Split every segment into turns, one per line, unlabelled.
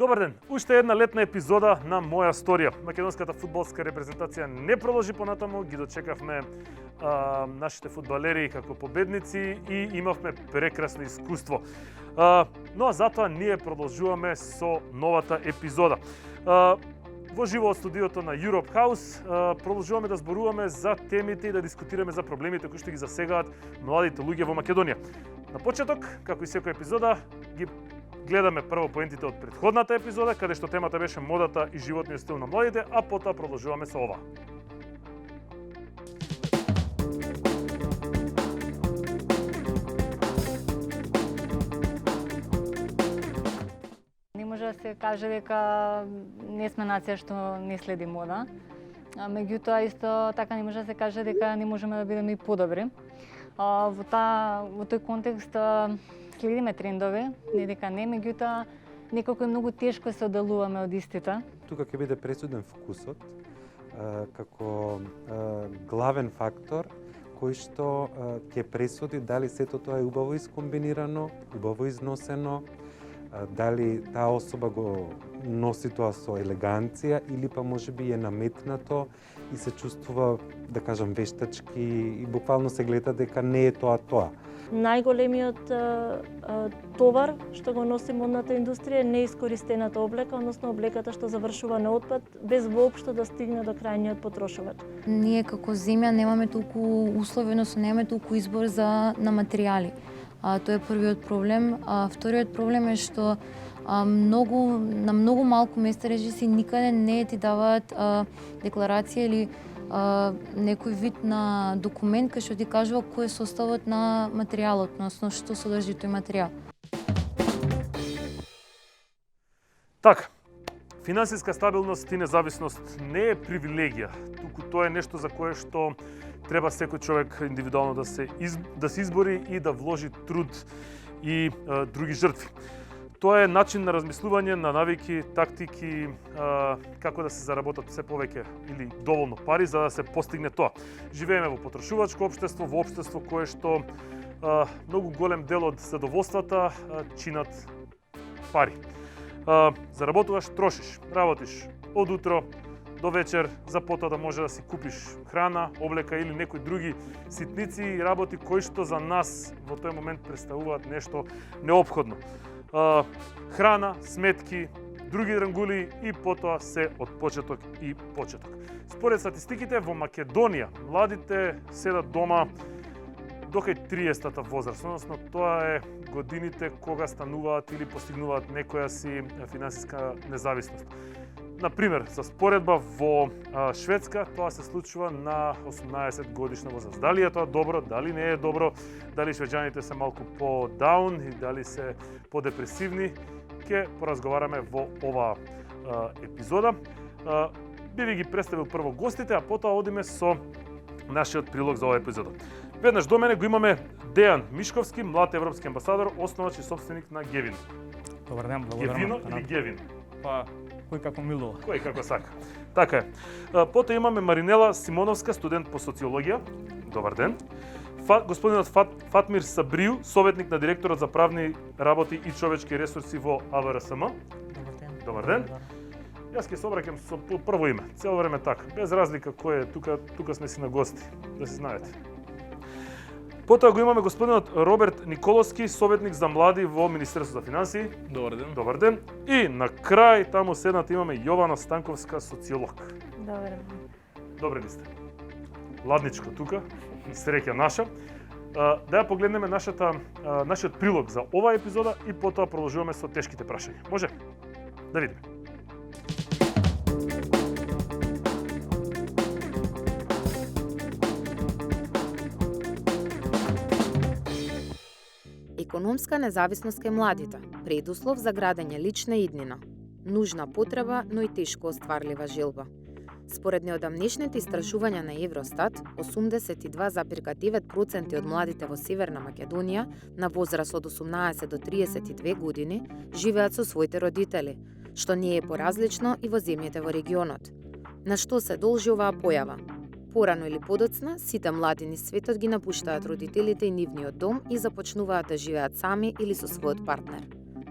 Добар ден! Уште една летна епизода на Моја сторија. Македонската фудбалска репрезентација не продолжи понатаму, ги дочекавме нашите фудбалери како победници и имавме прекрасно искуство. Но затоа ние продолжуваме со новата епизода. Во живо од студиото на Europe House продолжуваме да зборуваме за темите и да дискутираме за проблемите кои што ги засегаат младите луѓе во Македонија. На почеток, како и секоја епизода, ги гледаме прво поентите од претходната епизода, каде што темата беше модата и животниот стил на младите, а потоа продолжуваме со ова.
Не може да се каже дека не сме нација што не следи мода. Меѓутоа исто така не може да се каже дека не можеме да бидеме и подобри. Во тој контекст следиме трендови, не дека не, меѓутоа некако е многу тешко се одделуваме од истите.
Тука ќе биде пресуден вкусот како главен фактор кој што ќе пресуди дали сето тоа е убаво искомбинирано, убаво износено, дали таа особа го носи тоа со елеганција или па можеби е наметнато и се чувствува, да кажам, вештачки и буквално се гледа дека не е тоа.
Најголемиот товар што го носи модната индустрија е неискористената облека, односно облеката што завршува на отпад, без воопшто да стигне до крајниот потрошувач.
Ние како земја немаме толку услови, односно немаме толку избор на материјали. Тоа е првиот проблем. Вториот проблем е што на многу малку места режиси никаде не ти даваат декларација или некој вид на документ кај што ти кажува кој е составот на материјалот, односно што содржи тој материјал.
Така, финансиска стабилност и независност не е привилегија, туку тоа е нешто за кое што треба секој човек индивидуално да се избори и да вложи труд и други жртви. Тоа е начин на размислување, на навики, тактики, како да се заработат се повеќе или доволно пари за да се постигне тоа. Живееме во потрошувачко општество, во општество кое што многу голем дел од задоволствата чинат пари. Заработуваш, трошиш, работиш од утро до вечер за потоа да може да си купиш храна, облека или некои други ситници и работи кои што за нас во тој момент представуваат нешто неопходно. Храна, сметки, други дрангули и потоа се од почеток и почеток. Според статистиките во Македонија младите седат дома до кај 30-та возраст, односно тоа е годините кога стануваат или постигнуваат некоја си финансиска независност. Например, за споредба во Шведска тоа се случува на 18 годишна возраст. Дали е тоа добро, дали не е добро, дали швеđаните се малку по-даун и дали се по-депресивни, ќе поразговараме во оваа епизода. Би ви ги представил прво гостите, а потоа одиме со нашиот прилог за оваа епизода. Веднаш до мене го имаме Дејан Мишковски, млад европски амбасадор, основач и собственик на Гевин.
Добар ден, благодарам.
Гевино или Гевин?
Па, кој како милува.
Кој како сака. Така е. Потоа имаме Маринела Симоновска, студент по социологија. Добар ден. Господинот Фатмир Сабриу, советник на директорот за правни работи и човечки ресурси во АВРСМ.
Добар ден.
Добар ден. Јас ќе се обраќам со прво име, цело време така, без разлика кој е, тука сме си на гости, да се знаете. Потоа го имаме господинот Роберт Николовски, советник за млади во Министерството за финансии.
Добар ден.
Добар ден. И на крај таму седната имаме Јована Станковска, социолог.
Добар ден.
Добре ли сте? Ладничко тука, среќа наша. Да ја погледнеме нашиот прилог за оваа епизода и потоа продолжуваме со тешките прашања. Може? Да видиме.
Економска независност кај младите, предуслов за градење лична иднина, нужна потреба, но и тешко остварлива желба. Според неодамнешните истражувања на Евростат, 82,9% од младите во Северна Македонија на возраст од 18 до 32 години живеат со своите родители, што не е поразлично и во земјите во регионот. На што се должи оваа појава? Порано или подоцна, сите млади низ светот ги напуштаат родителите и нивниот дом и започнуваат да живеат сами или со својот партнер.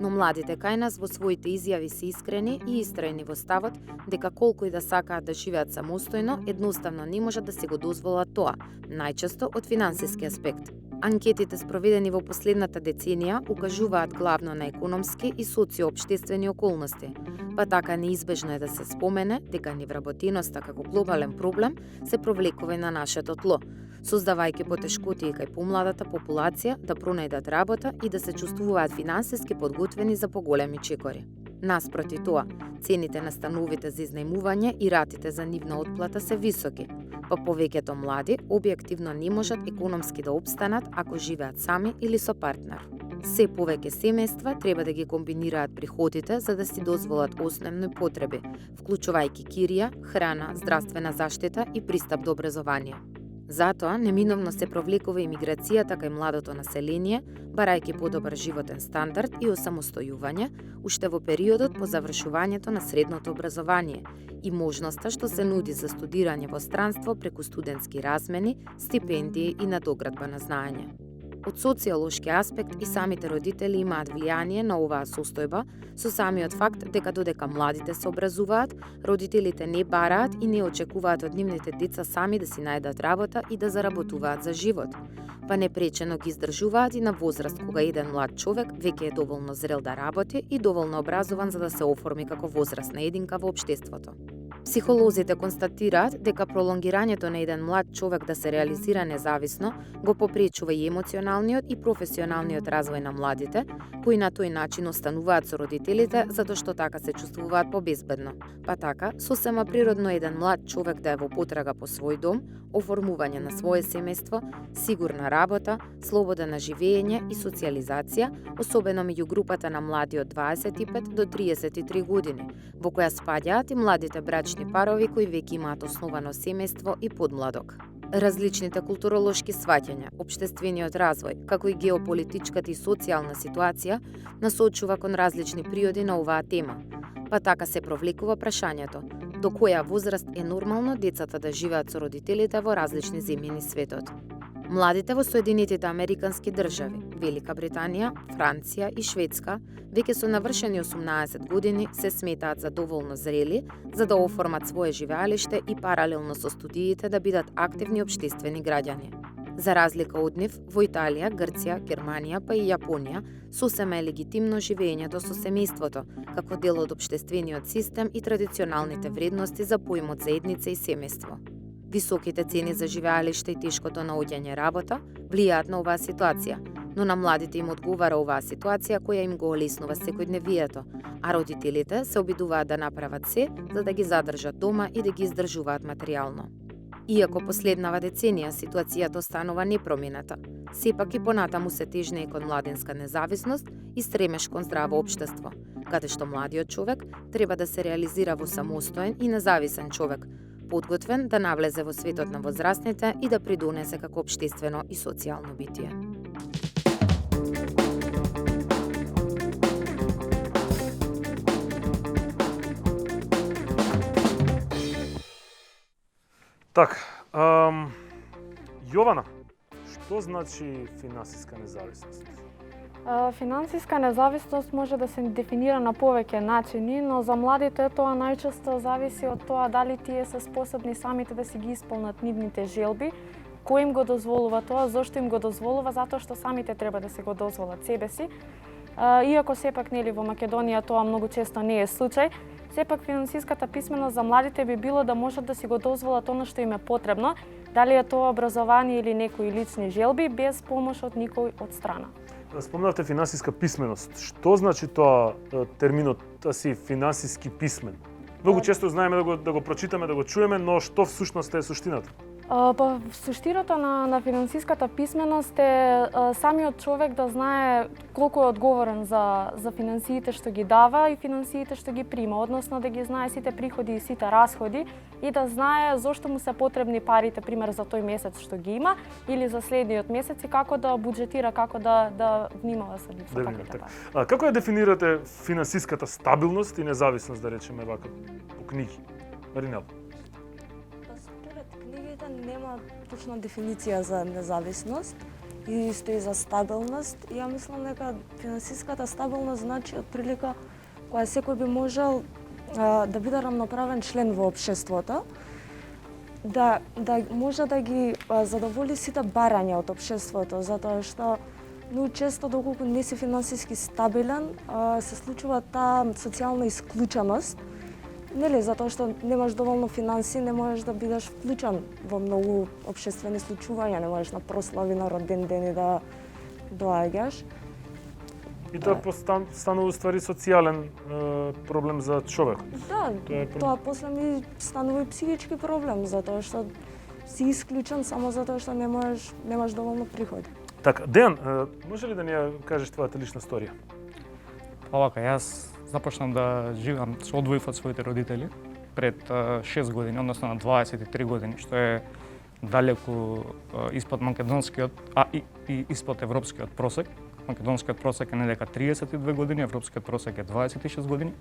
Но младите кај нас во своите изјави се искрени и истрајни во ставот дека колку и да сакаат да живеат самостојно, едноставно не можат да се го дозволат тоа, најчесто од финансиски аспект. Анкетите спроведени во последната деценија укажуваат главно на економски и социоопштествени околности, па така неизбежно е да се спомене дека невработеноста како глобален проблем се провлекува и на нашето тло, создавајќи потешкоти и кај помладата популација да пронајдат работа и да се чувствуваат финансиски подготвени за поголеми чекори. Наспроти тоа, цените на становите за изнајмување и ратите за нивна отплата се високи, па повеќето млади објективно не можат економски да опстанат ако живеат сами или со партнер. Се повеќе семејства треба да ги комбинираат приходите за да си дозволат основни потреби, вклучувајќи кирија, храна, здравствена заштита и пристап до образование. Затоа, неминовно се провлекува имиграцијата кај младото население, барајќи подобар животен стандард и осамостојување, уште во периодот по завршувањето на средното образование и можноста што се нуди за студирање во странство преку студентски размени, стипендии и надоградба на знаење. Од социолошки аспект и самите родители имаат влијание на оваа состојба со самиот факт дека додека младите се образуваат, родителите не бараат и не очекуваат од нивните деца сами да си најдат работа и да заработуваат за живот, па непречено ги издржуваат и на возраст кога еден млад човек веќе е доволно зрел да работи и доволно образован за да се оформи како возрастна единка во општеството. Психолозите констатираат дека пролонгирањето на еден млад човек да се реализира независно го попречува и емоционалниот и професионалниот развој на младите, кои на тој начин остануваат со родителите затоа што така се чувствуваат побезбедно. Па така, сосема природно еден млад човек да е во потрага по свој дом, оформување на свое семејство, сигурна работа, слобода на живење и социализација, особено меѓу групата на млади од 25 до 33 години, во која спаѓаат и младите брачни парови кои веќе имаат основано семејство и подмладок. Различните културолошки сваќања, општествениот развој, како и геополитичката и социјална ситуација насочува кон различни приоди на оваа тема. Па така се провлекува прашањето: до која возраст е нормално децата да живеат со родителите во различни земји низ светот? Младите во Соединетите Американски држави, Велика Британија, Франција и Шведска, веќе со навршени 18 години се сметаат за доволно зрели за да оформат свое живеалиште и паралелно со студиите да бидат активни општествени граѓани. За разлика од нив, во Италија, Грција, Германија па и Јапонија, сосема е легитимно живеењето со семејството, како дел од општествениот систем и традиционалните вредности за поимот заедница и семејство. Високите цени за живеалиште и тешкото наоѓање работа влијаат на оваа ситуација, но на младите им одговара оваа ситуација која им го олеснува секојдневието, а родителите се обидуваат да направат се за да ги задржат дома и да ги издржуваат материјално. Иако последнава деценија ситуацијата останува непромената, сепак и понатаму се тежне кон младинска независност и стремеш кон здраво општество, каде што младиот човек треба да се реализира во самостоен и независен човек, подготвен да навлезе во светот на возрастните и да придонесе како општествено и социјално битие.
Так, Јована, што значи финансиска независност?
Финансиска независност може да се дефинира на повеќе начини, но за младите тоа најчесто зависи од тоа дали тие се способни самите да си ги исполнат нивните желби, кој им го дозволува тоа, зошто им го дозволува, затоа што самите треба да се го дозволат себе си. Иако сепак нели во Македонија тоа многу често не е случај, сепак финансиската писменост за младите би било да можат да си го дозволат она што им е потребно, дали е тоа образование или некои лични желби, без помош од никој од страна.
Спомнавте финансиска писменост. Што значи тоа терминот да си финансиски писмен? Многу често знаеме да го прочитаме, да го чуеме, но што всушност е суштината?
Па суштината на финансиската писменост е самиот човек да знае колку е одговорен за финансиите што ги дава и финансиите што ги прима, односно да ги знае сите приходи и сите расходи и да знае зошто му се потребни парите, пример за тој месец што ги има или за следниот месец и како да буџетира, како да внимава со каквите пари.
Како ја дефинирате финансиската стабилност и независност, да речеме вака, по книги? Маринел?
Нема точна дефиниција за независност. и исто и за стабилност. И ја мислам дека финансиската стабилност значи отприлика која секој би можел да биде рамноправен член во општеството, да може да ги задоволи сите барања од општеството, затоа што многу често доколку не си финансиски стабилен, се случува таа социјална исклученост, нели, затоа што немаш доволно финанси, не можеш да бидеш вклучен во многу општествени случувања, не можеш на прослави, на роден ден и да доаѓаш.
И тоа станува ствари социјален проблем за човек.
Да, тоа после ми станува и психички проблем, затоа што си исклучен само затоа што немаш доволно приходи.
Така, Дејан, може ли да ни ја кажеш твојата лична сторија?
Овака, јас започнав да живеам, се одвоив од своите родители пред 6 години, односно на 23 години, што е далеку испод македонскиот, и испод европскиот просек. Македонскиот просек е недека 32 години, европскиот просек е 26 години.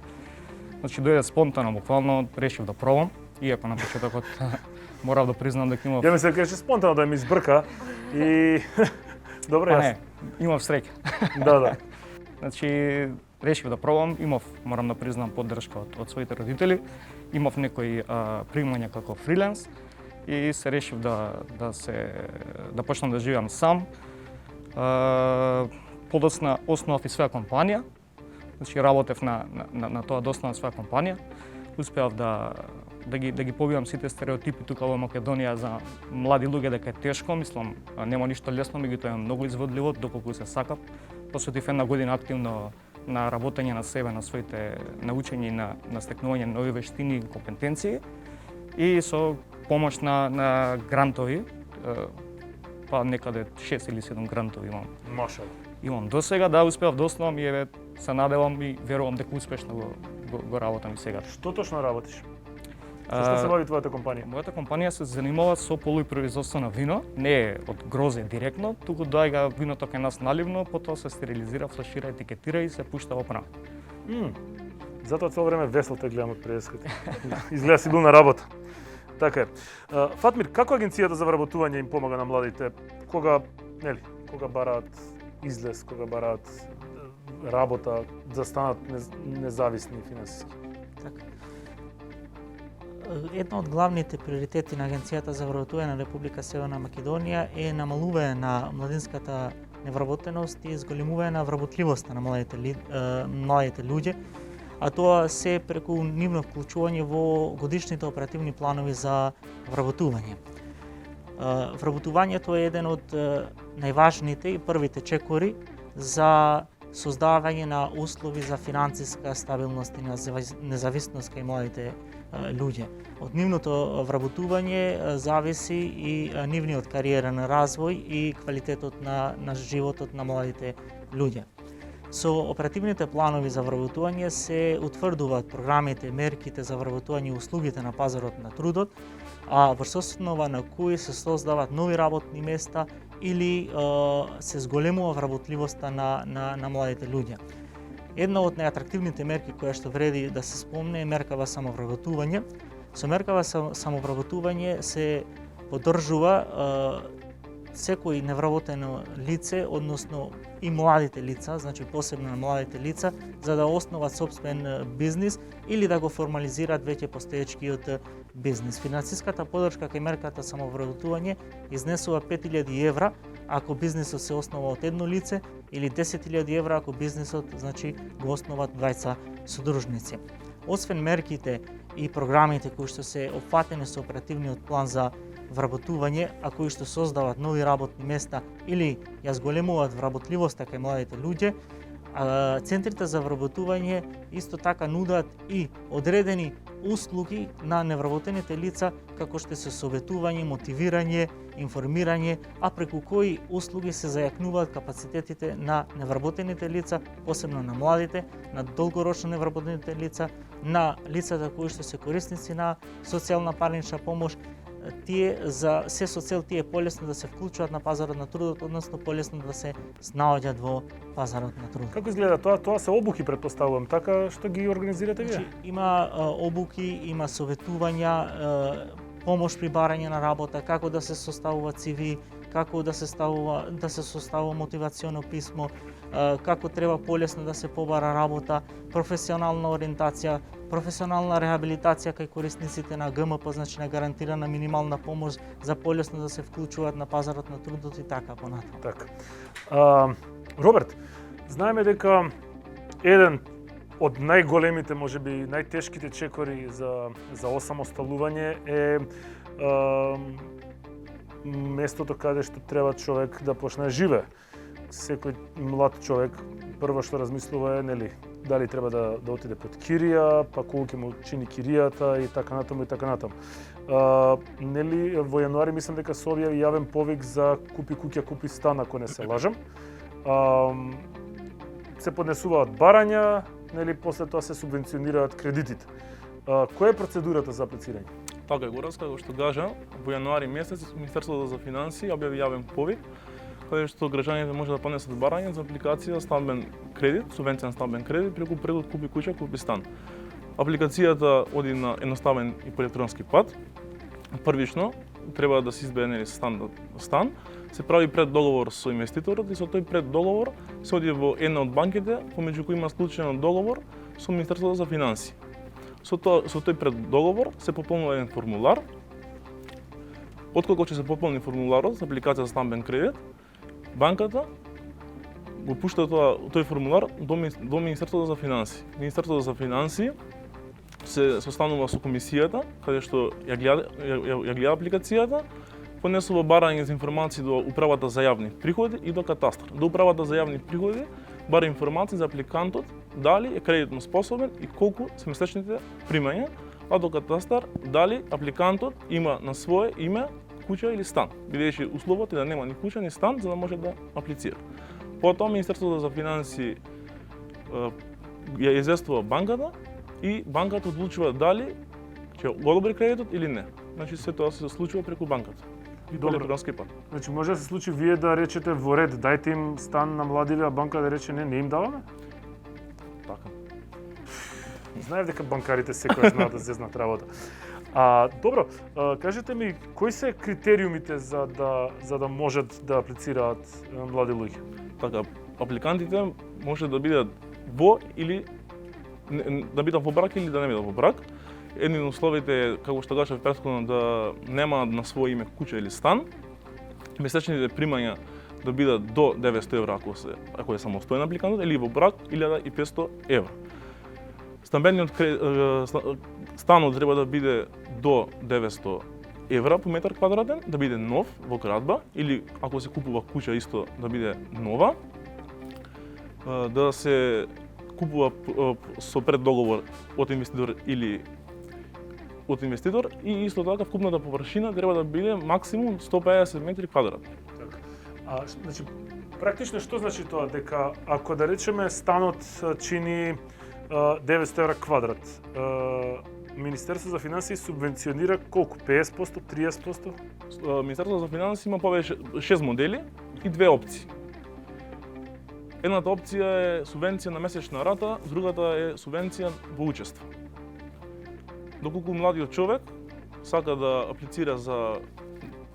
Значи дојде спонтано, буквално решив да пробам, иако на почетокот морав да признам дека имав...
Ја ми се кажеше спонтано да ми избрка и... Добре, јас.
Не, имав среќа.
Да.
Значи, решив да пробам, морам да признам, поддршка од своите родители, имав некои примања како фриленс и се решив да почнам да живеам сам. Подоцна основав и своја компанија, значи работев на тоа да основам своја компанија. Успеав да ги побивам сите стереотипи тука во Македонија за млади луѓе дека е тешко, мислам, нема ништо лесно, меѓутоа е многу изводливо доколку се сака. Посветив една година активно на работење на себе, на своите научење и на стекнување на нови вештини и компетенции и со помош на грантови, па некаде 6 или 7 грантови имам.
Машал.
Имам до сега, да, успеав да основам и еве се надевам и верувам дека успешно го работам и сега.
Што точно работиш? Со што се бави твојата компанија?
Мојата компанија се занимава со полупроизводство на вино, не е од грозе директно, туку доаѓа виното кај нас наливно, потоа се стерилизира, флашира, етикетира и се пушта во прах.
Затоа цело време весело те гледам од предеската. Изгледа си бил на работа. Така е. Фатмир, како агенцијата за вработување им помага на младите кога бараат излез, кога бараат работа, да станат независни финансиски?
Така. Една од главните приоритети на Агенцијата за вработување на Република Северна Македонија е намалување на младинската невработеност и зголемување на вработливоста на младите луѓе, а тоа се преку нивно вклучување во годишните оперативни планови за вработување. Вработувањето е еден од најважните и првите чекори за создавање на услови за финансиска стабилност и независност кај младите луѓе. Од нивното вработување зависи и нивниот кариерен развој и квалитетот на животот на младите луѓе. Со оперативните планови за вработување се утврдуваат програмите, мерките за вработување и услугите на пазарот на трудот, а врз основа на кои се создаваат нови работни места или се зголемува вработливоста на младите луѓе. Една од најатрактивните мерки која што вреди да се спомне е меркава самовработување. Со меркава самовработување се поддржува секој невработено лице, односно и младите лица, значи посебно на младите лица, за да основат собствен бизнис или да го формализираат веќе постоечкиот бизнис. Финансиската поддршка кај мерката самовработување изнесува 5000 евра ако бизнисот се основа од едно лице или 10.000 евра ако бизнисот, значи, го основат двајца содружници. Освен мерките и програмите кои што се опфатени со оперативниот план за вработување, а кои што создават нови работни места или ја зголемуваат вработливоста кај младите луѓе, центрите за вработување исто така нудат и одредени услуги на невработените лица, како што се советување, мотивирање, информирање, а преку кои услуги се зајакнуваат капацитетите на невработените лица, посебно на младите, на долгорочно невработените лица, на лицата кои што се корисници на социјална парнична помош, тие за се со цел тие полесно да се вклучуваат на пазарот на трудот, односно полесно да се снаоѓаат во пазарот на трудот.
Како изгледа тоа? Тоа се обуки, претпоставувам, така што ги организирате вие?
Значи, има обуки, има советувања, помош при барање на работа, како да се составува CV, како да се составува мотивационо писмо, како треба полесно да се побара работа, професионална ориентација, професионална рехабилитација кај корисниците на ГМП, значи на гарантирана минимална помош за полесно да се вклучуваат на пазарот на трудот и така понатаму.
Така. Роберт, знаеме дека еден од најголемите, можеби најтешките чекори за осамосталување е местото каде што треба човек да почне да живее. Секој млад човек прво што размислува е, нели, дали треба да отиде под кирија, па колку ќе му чини киријата и така натаму и така натаму. Нели, во јануари мислам дека се објави јавен повик за купи куќа, купи стан, ако не се лажам. Се поднесуваат барања, нели, после тоа се субвенционираат кредитите. Која е процедурата за аплицирање?
Така е, Гораска, како што кажа, во јануари месец Министерството за финансии објави јавен повик каде што граѓаните може да поднесат барање за апликација стамбен кредит, субвенција на стамбен кредит преку преглед купи куќа, купи стан. Апликацијата оди на едноставен и по електронски пат. Првично треба да се избере стан, се прави преддоговор со инвеститорот и со тој преддоговор се оди во една од банките помеѓу кои има склучен договор со Министерството за финансии. Со тој преддоговор се пополнува еден формулар. Откако ќе се пополни формуларот за апликација за стамбен кредит, банката го пушта тој формулар до Министерството за финансии. Министерството за финансии се состанува со комисијата, каде што ја гледа апликацијата, понесува барање за информации до Управата за јавни приходи и до катастар. До Управата за јавни приходи бара информации за апликантот, дали е кредитно способен и колку се месечните примања, а до катастар дали апликантот има на свое име куќа или стан, бидејќи условот е да нема ни куќа ни стан за да може да аплицира. Потоа Министерството за финансии ја известува банката и банката одлучува дали ќе го одобри кредитот или не. Значи се тоа се случува преку банката. И по електронски пат.
Значи може да се случи вие да речете во ред, дајте им стан на младиве, а банка да рече не им даваме?
Така.
Знаев дека банкарите секој знаат да зезнат работа. Добро, кажете ми, кои се критериумите за да можат да аплицираат млади луѓе?
Така, апликантите може да бидат во или да бидат во брак или да не бидат во брак. Едни од условите е, како што кажав претходно, да немаат на своје име куќа или стан. Месечните примања да бидат до 900 евра ако е самостоен апликантот, или во брак 1500 евра. Стамбениот станот треба да биде до 900 евра по метар квадратен, да биде нов во градба, или ако се купува куќа исто да биде нова. Да се купува со преддоговор од инвеститор или од инвеститор и исто така вкупната површина треба да биде максимум 150 метри квадратни.
Така. Значи, практично што значи тоа? Дека ако да речеме станот чини 900 евра квадрат, Министерството за финансии субвенционира колку? 50%, 30%?
Министерството за финансии има повеќе 6 модели и 2 опции. Едната опција е субвенција на месечна рата, другата е субвенција во учество. Доколку младиот човек сака да аплицира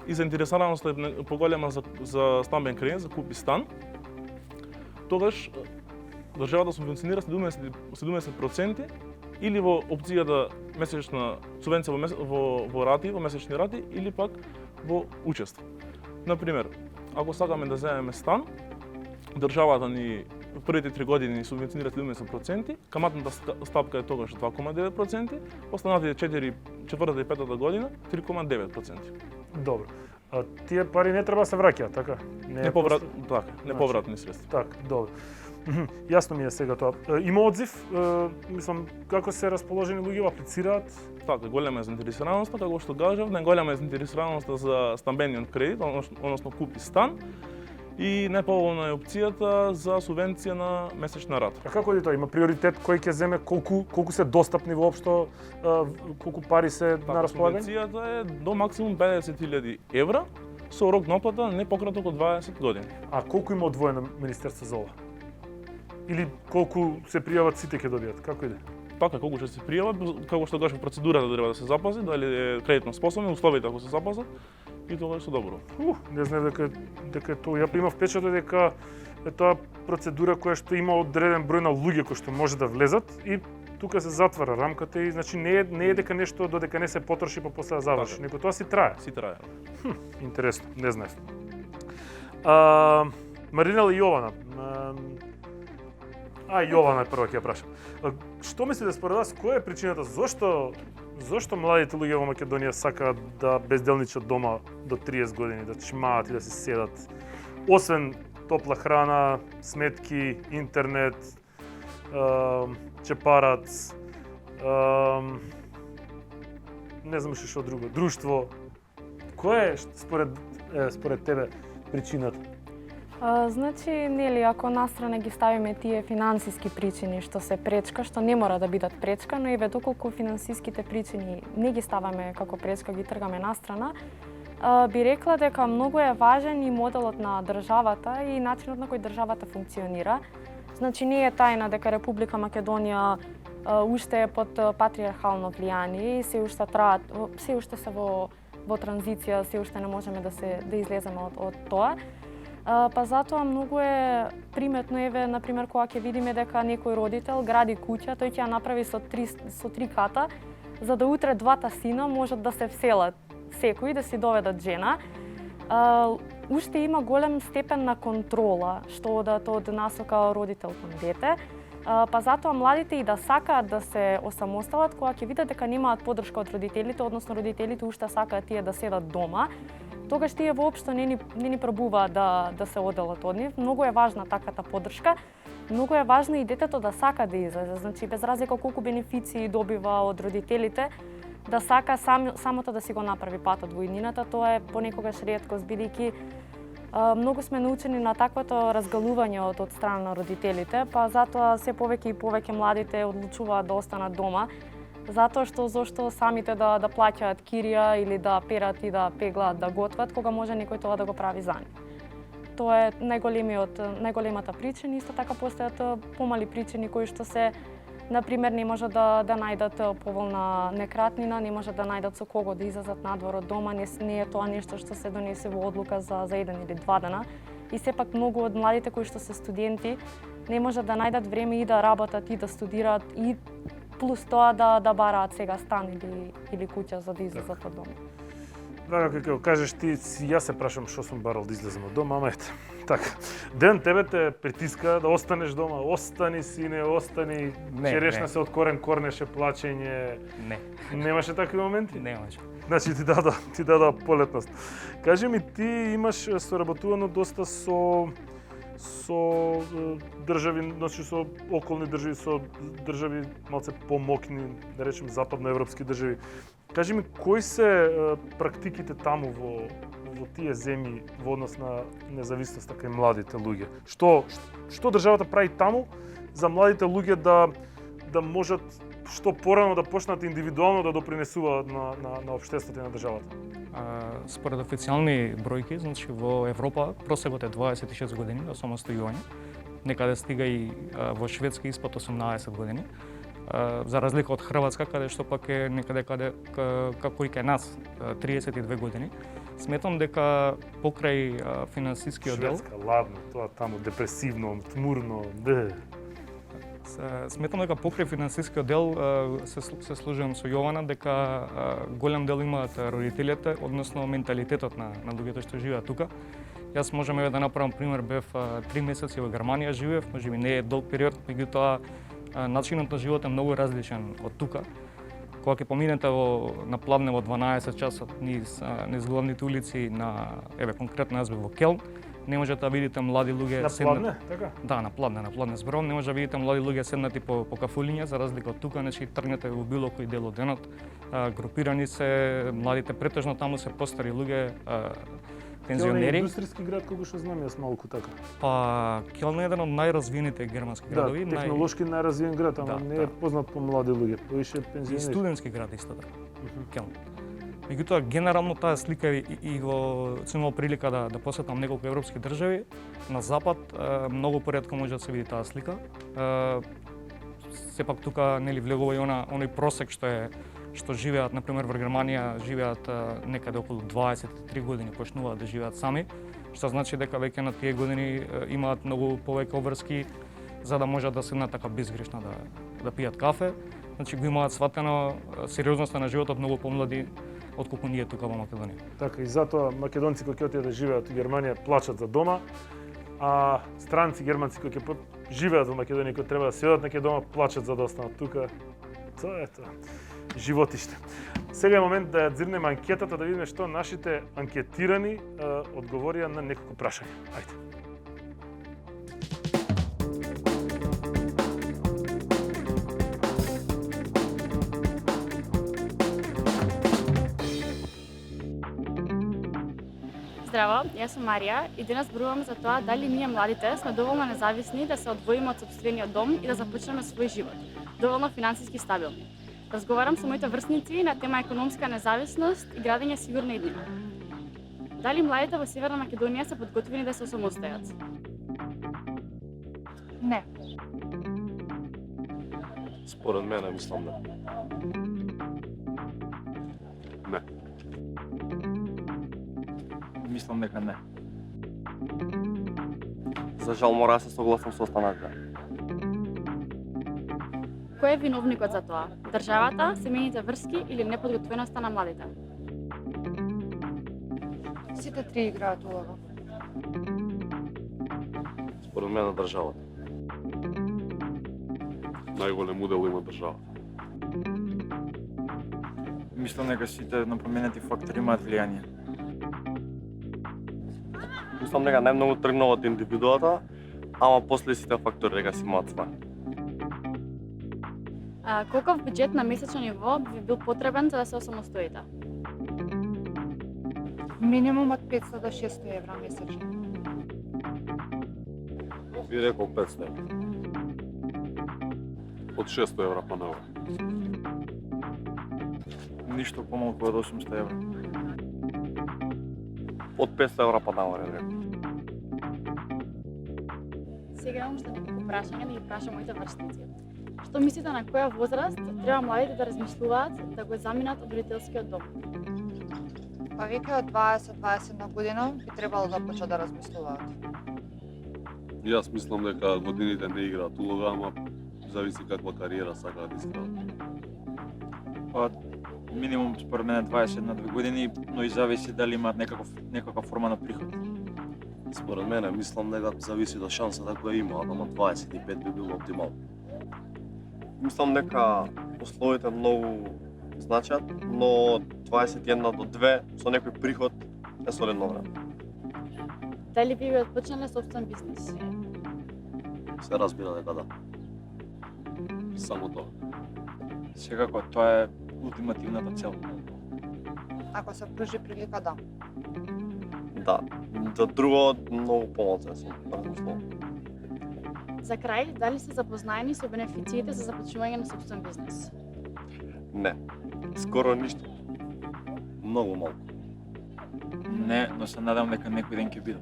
и заинтересираноста е поголема за стамбен кредит, за купи стан, тогаш државата субвенционира 70% или во опцијата месечна субвенција во рати, во месечни рати, или пак во учество. Например, ако сакаме да земеме стан, државата ни првите 3 години ни субвенционира 70%, каматната стапка е тогаш 2,9%, останатите 4, четвртата и петата година 3,9%.
Добро. Тие пари не треба да се враќаат, така?
Неповратни средства.
Така, добро. Јасно ми е сега тоа. Има одзив, мислам, како се расположени луѓе аплицираат?
Така, голема е заинтересираноста, како што кажав, најголема е заинтересираноста за стамбениот кредит, односно купи стан. И најповолна е опцијата за субвенција на месечна рата.
А како е тоа? Има приоритет кој ќе земе, колку се достапни воопшто, колку пари се на располагање?
Субвенцијата е до максимум 50.000 евра со рок на оплата не пократок од 20 години.
А колку има одвоено Министерство за ова? Или колку се пријават сите ќе добијат? Како иде?
така колку ќе се пријават, како што кажав процедурата треба да се запази, дали е кредитно способен, условите ако се запазат и тоа е што добро.
Не знам дека е тоа. Ја имав впечаток дека е тоа процедура која што има одреден број на луѓе кои што може да влезат и тука се затвара рамката и значи не е дека нешто додека не се потроши па после да заврши, него тоа си трае.
Си трае.
Интересно, не знаев. Маринела и Јована. Јована е прва ќе ја прашам. Што мислите според вас, која е причината зошто младите луѓе во Македонија сакаат да безделничат дома до 30 години, да чмаат и да се седат? Освен топла храна, сметки, интернет, чепарац, не знам што друго, друштво. Која е според тебе причината?
Значи, нели, ако настрана ги ставиме тие финансиски причини што се пречка, што не мора да бидат пречка, но еве доколку финансиските причини не ги ставаме како пречка, ги тргаме настрана, би рекла дека многу е важен и моделот на државата и начинот на кој државата функционира. Значи, не е тајна дека Република Македонија уште е под патриархално влијание и се уште се во транзиција, се уште не можеме да излеземе од тоа. Па затоа многу е приметно, еве, например, кога ќе видиме дека некој родител гради куќа, тој ќе ја направи со три ката, за да утре двата сина можат да се вселат секој, да си доведат жена. Уште има голем степен на контрола, што одат од насока родител кон дете. Па затоа младите и да сакаат да се осамосталат, кога ќе видат дека немаат поддршка од родителите, односно родителите уште сакаат тие да седат дома, тогаш тие воопшто не ни пробуваат да се оделат од нив. Многу е важна таката поддршка. Многу е важно и детето да сака да излезе. Значи, без разлика колку бенефиции добива од родителите, да сака самото да си го направи патот во иднината, тоа е понекогаш реткост, бидејќи многу сме научени на таквото разгалување од страна на родителите, па затоа се повеќе и повеќе младите одлучуваат да останат дома, затоа зошто самите да плаќаат кирија или да перат и да пеглаат, да готват, кога може некој тоа да го прави за нив. Тоа е најголемата причина, исто така постојат помали причини кои што се, например, не можат да најдат поволна некратнина, не можат да најдат со кого да излезат надвор од дома, не е тоа нешто што се донесе во одлука за 1 или 2 дена. И сепак многу од младите кои што се студенти не можат да најдат време и да работат и да студираат и плюс тоа да бараат сега стан или куќа за да излезат од дома.
Така, како кажеш ти, јас се прашам што сум барал да излезам од дома, ама ете. Така, ден тебе те притиска да останеш дома, остани сине, остани, черешна се од корнеше плачење.
Не.
Немаше такви моменти?
Немаше.
Значи ти дада полетност. Кажи ми, ти имаш соработувано доста со држави, значи со околни држави, со држави малце помокни, да речем западноевропски држави. Кажи ми, кои се практиките таму во тие земји во однос на независноста кај младите луѓе? Што државата прави таму за младите луѓе да можат што порано да почнат индивидуално да допринесуваат на општеството и на државата?
Според официјални бројки, значи во Европа просекот е 26 години до самостојување. Некаде стига и во Шведска испод 18 години. За разлика од Хрватска, каде што пак е некаде како и кај нас 32 години. Сметам дека покрај финансискиот дел...
Шведска, ладно, тоа таму депресивно, тмурно,
Сметам дека покрај финансискиот дел се служувам со Јована дека голем дел имаат родителите, односно менталитетот на луѓето што живеат тука. Јас можам да направам пример, бев 3 месеци во Германија живеев, можеби не е долг период, меѓутоа начинот на живот е многу различен од тука. Кога ќе поминете на пладне во 12 часот низ главните улици на, конкретно јас бев во Келн, не можете да видите млади луѓе
седнати. Така?
Да, на пладне зборам, не може да видите млади луѓе седнати по кафулиња, за разлика од тука, значи тргнете во било кој дел од денот, групирани се, младите претежно таму се постари луѓе, пензионери.
Келн е индустријски град, колку што знам јас малку така.
Па Келн е еден од најразвиените германски градови.
Да, технолошки најразвиен град, ама не е познат по млади луѓе, повише пензионери.
И студентски град исто така. Келн. Меѓутоа, генерално таа слика и го имал прилика да посетам неколку европски држави. На запад многу поретко може да се види таа слика. сепак тука нели влегува и оној просек што живеат, например во Германија, живеат некаде околу 23 години, почнуваат да живеат сами, што значи дека веќе на тие години имаат многу повеќе обврски за да можат да седнат така безгрешно да пијат кафе. Значи го имаат сватено сериозноста на животот многу помлади отколку ние тука во Македонија.
Така и затоа македонци кои ќе отидат да живеат во Германија плачат за дома, а странци германци кои ќе живеат во Македонија кои треба да седат неќе дома плачат за да останат тука. Тоа е тоа. Животиште. Сега е момент да ја дзирнеме анкетата да видиме што нашите анкетирани одговорија на неколку прашања. Ајде.
Здраво, јас сум Марија и денес зборувам за тоа дали ние младите сме доволно независни да се одвоиме од сопствениот дом и да започнеме свој живот, доволно финансиски стабилни. Разговарам со моите врсници на тема економска независност и градење сигурна иднина. Дали младите во Северна Македонија се подготвени да се осамостојат?
Не.
Според мене мислам не. Не.
Мислам дека не.
За жал мора да се согласам со останатите.
Кој е виновникот за тоа? Државата, семејните врски или неподготвеноста на младите?
Сите три играат улога.
Според мене државата. Најголем удел има државата.
Мислам дека сите напоменати фактори имаат влијание.
Мислам дека најмногу тргнува од индивидуата, ама после сите фактори дека си имаат свој.
Колков бюџет на месечно ниво би бил потребен за да се осамостоите?
Минимум од 500 до 600 евра месечно.
Би рекол 500 евра. Од 600 евра па навре.
Ништо помалку од 800 евра.
Од 500 евра па навре, рекол.
Сега имам уште неколку прашања да ги прашам моите врсници. Што мислите на која возраст треба младите да размислуваат да го заминат од родителскиот дом?
Па веќе од 20-21 година би требало да почнат да размислуваат.
Јас мислам дека годините не играат улога, ама зависи каква кариера сакаат да искраат.
Па минимум според мене 21-2 години, но и зависи дали имаат некаква форма на приход.
Според мене мислам дека зависи од шансата која имаат, ама 25 би било оптимално. Мислам дека условите многу значат, но 21 до 2 со некој приход е солидно време.
Дали би отпочнале собствен бизнес?
Се разбира дека да. Само тоа.
Секако, тоа е ултимативната цел.
Ако се пружи прилика, да.
Да, за друго многу помалку сум размислувал.
За крај, дали сте запознаени со бенефициите за започнување на собствен бизнес?
Не, скоро ништо. Многу малку.
Не, но се надам дека некој ден ќе биде.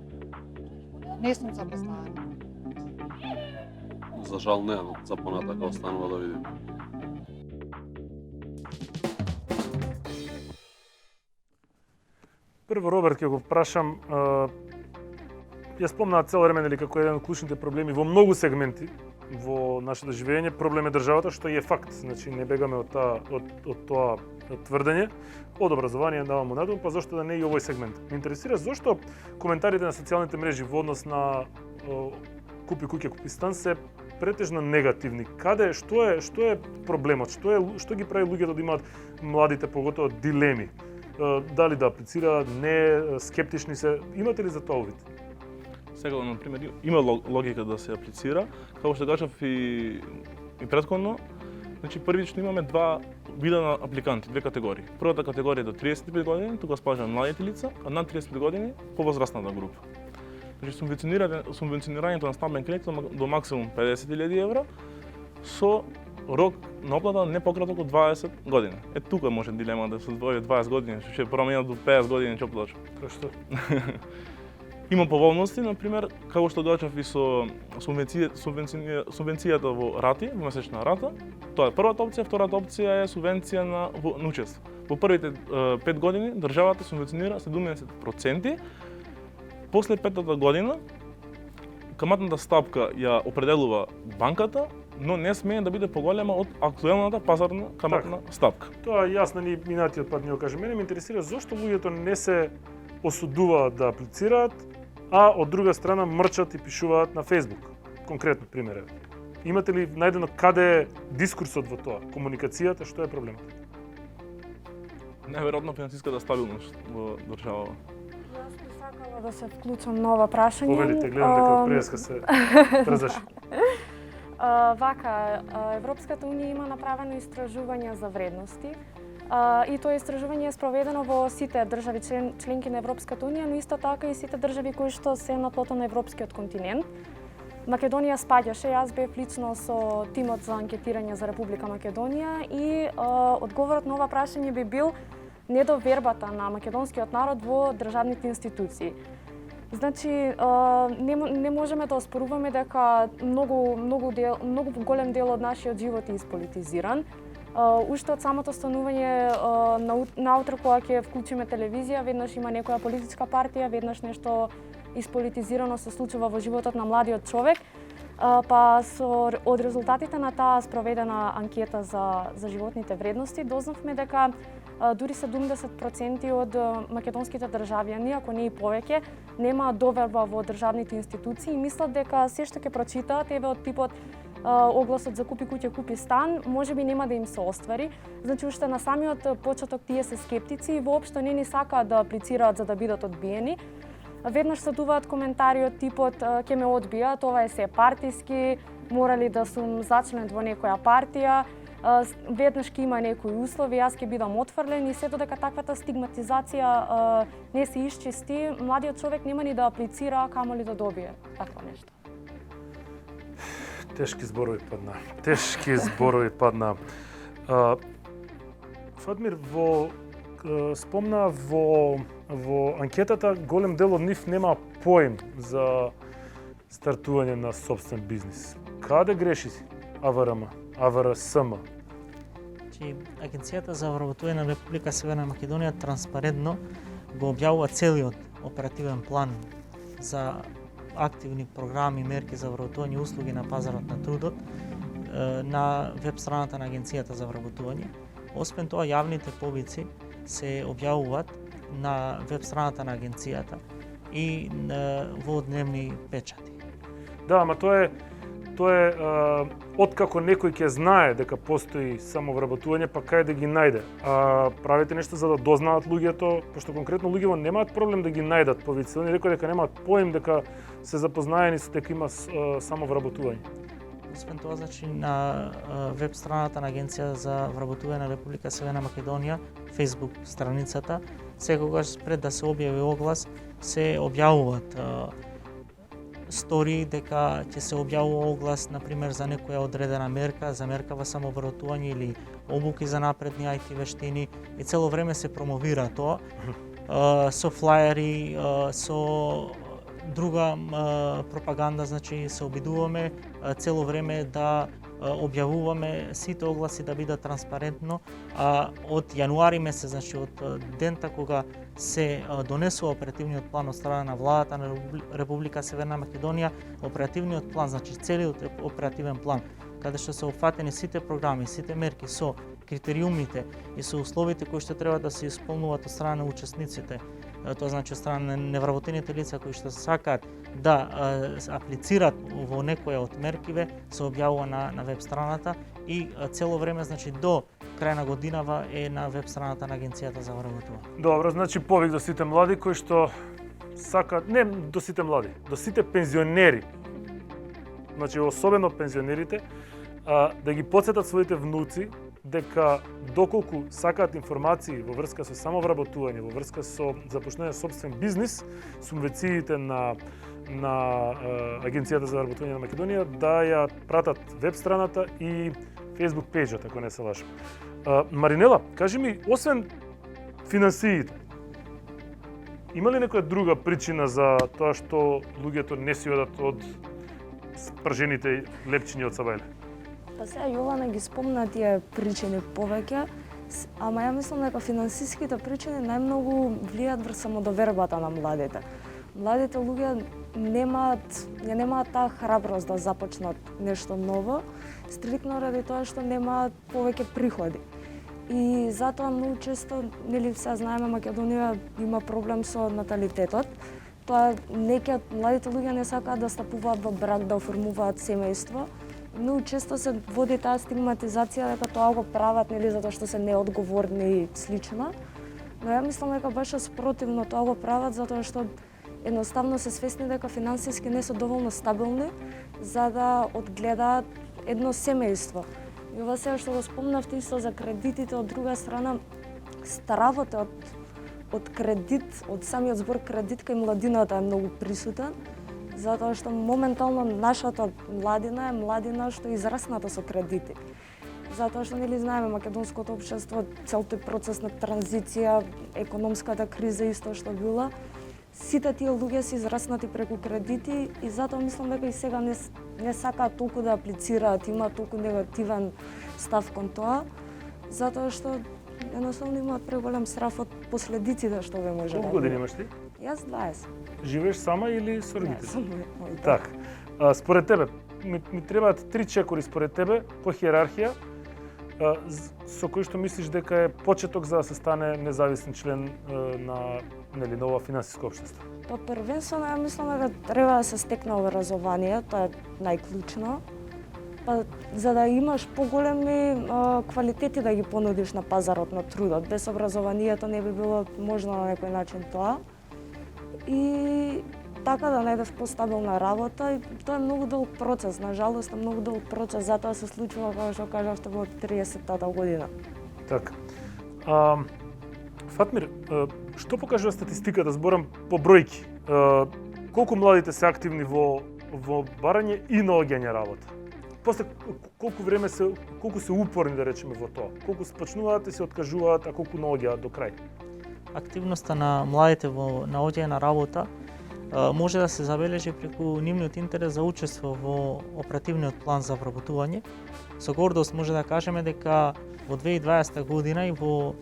Не сум запознаена.
За жал не, но за понатака останува да видим.
Прво, Роберт, ќе го прашам, ја спомнаа цело време нели како еден од клучните проблеми во многу сегменти во нашето живење, проблем е државата, што е факт. Значи не бегаме од тоа тврдење, од образование давам надвор, па зошто да не и овој сегмент. Ме интересира зошто коментарите на социјалните мрежи во однос на купи куќа, купи стан се претежно негативни. Каде, што е проблемот? Што ги прави луѓето да имаат младите поготово дилеми? Дали да аплицираат, не, скептични се, имате ли за тоа увид?
Сега, например, има логика да се аплицира, како што кажав и претходно, значи првично имаме два вида на апликанти, две категории. Првата категорија е до 35 години, тука спажаме младите лица, а над 35 години повозрастната група. Значи субвенционирањето на стамбен кредит до максимум 50.000 евра со рок на оплата не пократок од 20 години. Е тука може дилема да се одвои 20 години, што ќе променат до 50 години ќе оплачу.
Што?
Има поволности, на пример, како што доаѓав и со субвенцијата во рати, во месечна рата. Тоа е првата опција, втората опција е субвенција на учество. Во првите 5 години државата субвенционира 70%, после петата година каматната стапка ја определува банката, но не смее да биде поголема од актуелната пазарна каматна стапка.
Тоа јасно ни минатиот пат ни го каже. Мене ме интересира зошто луѓето не се осудуваат да аплицираат, а од друга страна мрчат и пишуваат на Facebook. Конкретно пример. Имате ли најдено каде е дискурсот во тоа? Комуникацијата, што е проблемот?
Неверојатно финансиската стабилност во државава.
Јас би сакала да се вклучам на ова прашање.
Повелите, гледам дека преска се трзаш.
Вака, Европската унија има направено истражување за вредности. И тоа истражување е спроведено во сите држави членки на Европската унија, но исто така и сите држави кои што се на тлото на европскиот континент. Македонија спаѓаше, јас бев лично со тимот за анкетирање за Република Македонија и одговорот на ова прашање би бил недовербата на македонскиот народ во државните институции. Значи, не можеме да оспоруваме дека многу голем дел од нашиот живот е исполитизиран. Уште од самото станување наутро кога ќе вклучиме телевизија, веднаш има некоја политичка партија, веднаш нешто исполитизирано се случува во животот на младиот човек, па од резултатите на таа спроведена анкета за животните вредности дознавме дека дури 70% од македонските државјани, ако не и повеќе, нема доверба во државните институции и мислат дека се што ќе прочитаат еве од типот огласот за купи куќа, купи стан, можеби нема да им се оствари. Значи уште на самиот почеток тие се скептици и воопшто не ни сакаат да аплицираат за да бидат одбиени. Веднаш садуваат коментари од типот ќе ме одбијат, ова е се партиски, морали да сум зачлен во некоја партија, веднаш ќе има некои услови, јас ќе бидам отфрлен и се додека таквата стигматизација не се исчисти, младиот човек нема ни да аплицира, камоли да добие такво нешто.
Тешки зборови падна. Фатмир, спомна во анкетата, голем дел од нив нема поим за стартување на собствен бизнис. Каде греши си АВРМ, АВРСМ?
Агенцијата за вработување на Република Северна Македонија транспарентно го објавува целиот оперативен план за активни програми, мерки за вработување и услуги на пазарот на трудот на веб страната на Агенцијата за вработување. Освен тоа, јавните повици се објавуваат на веб страната на агенцијата и во дневни печати.
Да, ама тоа е откако некој ќе знае дека постои самовработување, па кај да ги најде. Правите нешто за да дознаат луѓето, пошто конкретно луѓето немаат проблем да ги најдат повици. Они рекоа дека немаат поим дека се запознаени со дека има самовработување.
Освен тоа, значи на веб страната на Агенција за вработување на Република Северна Македонија, Facebook страницата, секогаш пред да се објави оглас, се објавуваат стори дека ќе се објавува оглас, например, за некоја одредена мерка, за мерка во самовработување или обуки за напредни IT вештини и цело време се промовира тоа со флаери, со друга пропаганда, значи се обидуваме цело време да објавуваме сите огласи да бидат транспарентно, од јануари месец, значи од дента кога се донесува оперативниот план од страна на владата на Република Северна Македонија, оперативниот план, значи целиот оперативен план, каде што се опфатени сите програми, сите мерки со критериумите и со условите кои што треба да се исполнуваат од страна на учесниците, тоа значи од страна на невработените лица кои што сакаат да аплицираат во некоја од меркиве, се објавува на веб страната и цело време, значи до крај на годинава е на веб страната на Агенцијата за вработување.
Добро, значи повик до сите млади кои што сакаат, не до сите млади, до сите пензионери, значи особено пензионерите, да ги потсетат своите внуци дека доколку сакаат информации во врска со самовработување, во врска со започнување собствен бизнис, субвенциите на Агенцијата за вработување на Македонија да ја пратат веб страната и Facebook пејџот, ако не се лажам. Маринела, кажи ми, освен финансиите, Има ли некоја друга причина за тоа што луѓето не си одат од спржените лепчиња од Сабајле?
Па сега Јована ги спомна тие причини повеќе, ама ја мислам дека финансиските причини најмногу влијаат врз самодовербата на младите. Младите луѓе немаат таа храброст да започнат нешто ново, стрикно ради тоа што немаат повеќе приходи. И затоа многу често, нели се знаеме, Македонија има проблем со наталитетот. Тоа младите луѓе не сакаат да стапуваат во брак, да оформуваат семејство. Многу често се води таа стигматизација дека тоа го прават нели затоа што се неодговорни и слично. Но ја мислам дека баш спротивно, тоа го прават затоа што едноставно се свесни дека финансиски не се доволно стабилни за да одгледаат едно семејство. И ова сега што го спомнавте исто за кредитите, од друга страна, стравот од кредит, од самиот збор кредит кај младината е многу присутен, затоа што моментално нашата младина е младина што е израсната со кредити. Затоа што нели знаеме македонското општество, цел тој процес на транзиција, економската криза исто што била, сите тие луѓе се израснати преку кредити и затоа мислам дека и сега не сакаат толку да аплицираат, има толку негативен став кон тоа, затоа што едноставно имаат преголем страв од последиците што ве може да.
Колку години имаш ти?
Јас 20.
Живееш сама или со родители?
Не, со моите.
Так. Според тебе, ми требаат 3 чекори според тебе по хиерархија со кои што мислиш дека е почеток за да се стане независен член на нова финансиско општество?
Па првенствено ја мислам дека треба да се стекне образование, тоа е најклучно. Па за да имаш поголеми квалитети да ги понудиш на пазарот на трудот, без образованието не би било можно на некој начин тоа. И така да најдеш постабилна работа, и тоа е многу долг процес, на жалост е многу долг процес, затоа се случува како што кажавте во 30-тата година.
Така. Фатмир, што покажува статистиката, зборам по бројки? Колку младите се активни во барање и наоѓање работа? После колку се упорни да речеме во тоа? Колку спочнуваат и се откажуваат, а колку наоѓаат до крај?
Активноста на младите во наоѓање на работа може да се забележи преку нивниот интерес за учество во оперативниот план за вработување. Со гордост може да кажеме дека во 2020 година и во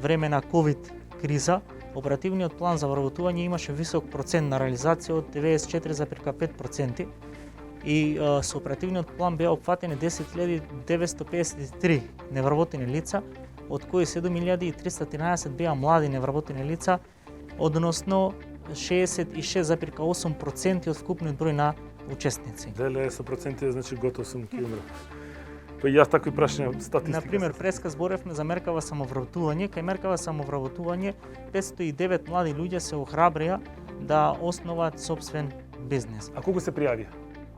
време на ковид криза, оперативниот план за вработување имаше висок процент на реализација од 94,5%. И со оперативниот план беа опфатени 10.953 невработени лица, од кои 7.313 беа млади невработени лица, односно 66,8% од вкупниот број на учесници.
Деле со проценти, значи готов сум ќе умрам. Па јас такви прашања статистика.
Например, преска зборевме за меркава самовработување. Кај меркава самовработување 509 млади луѓе се охрабрија да основаат сопствен бизнес.
А колку се пријавија?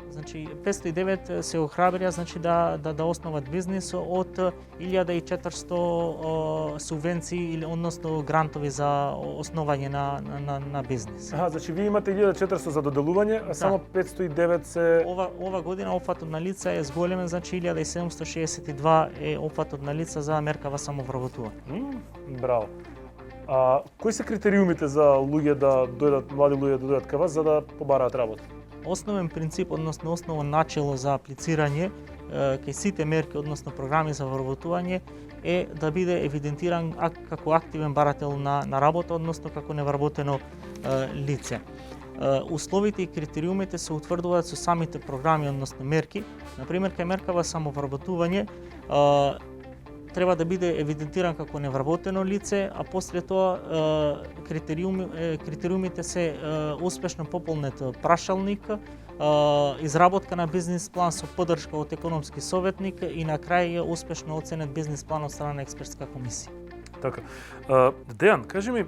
Значи 509 се охрабрија, значи да основат бизнес од 1400 субвенции или односно грантови за основање на бизнес.
Значи вие имате 1400 за доделување, а само 509 се
Ова година опфатот на лица е зголемен, значи 1762 е опфатот на лица за меркава самовработување.
Браво. Кои се критериумите за луѓе да дојдат, млади луѓе да дојдат кај вас за да побараат работа?
Основен принцип, односно основно начело за аплицирање кај сите мерки, односно програми за вработување, е да биде евидентиран како активен барател на работа, односно како невработено лице. Условите и критериумите се утврдуваат со самите програми, односно мерки. Например, кај меркава самовработување треба да биде евидентиран како невработено лице, а после тоа критериумите се успешно пополнет прашалник, изработка на бизнис план со поддршка од економски советник и на крај успешно оценет бизнис план од страна на експертска комисија.
Така. Дејан, кажи ми,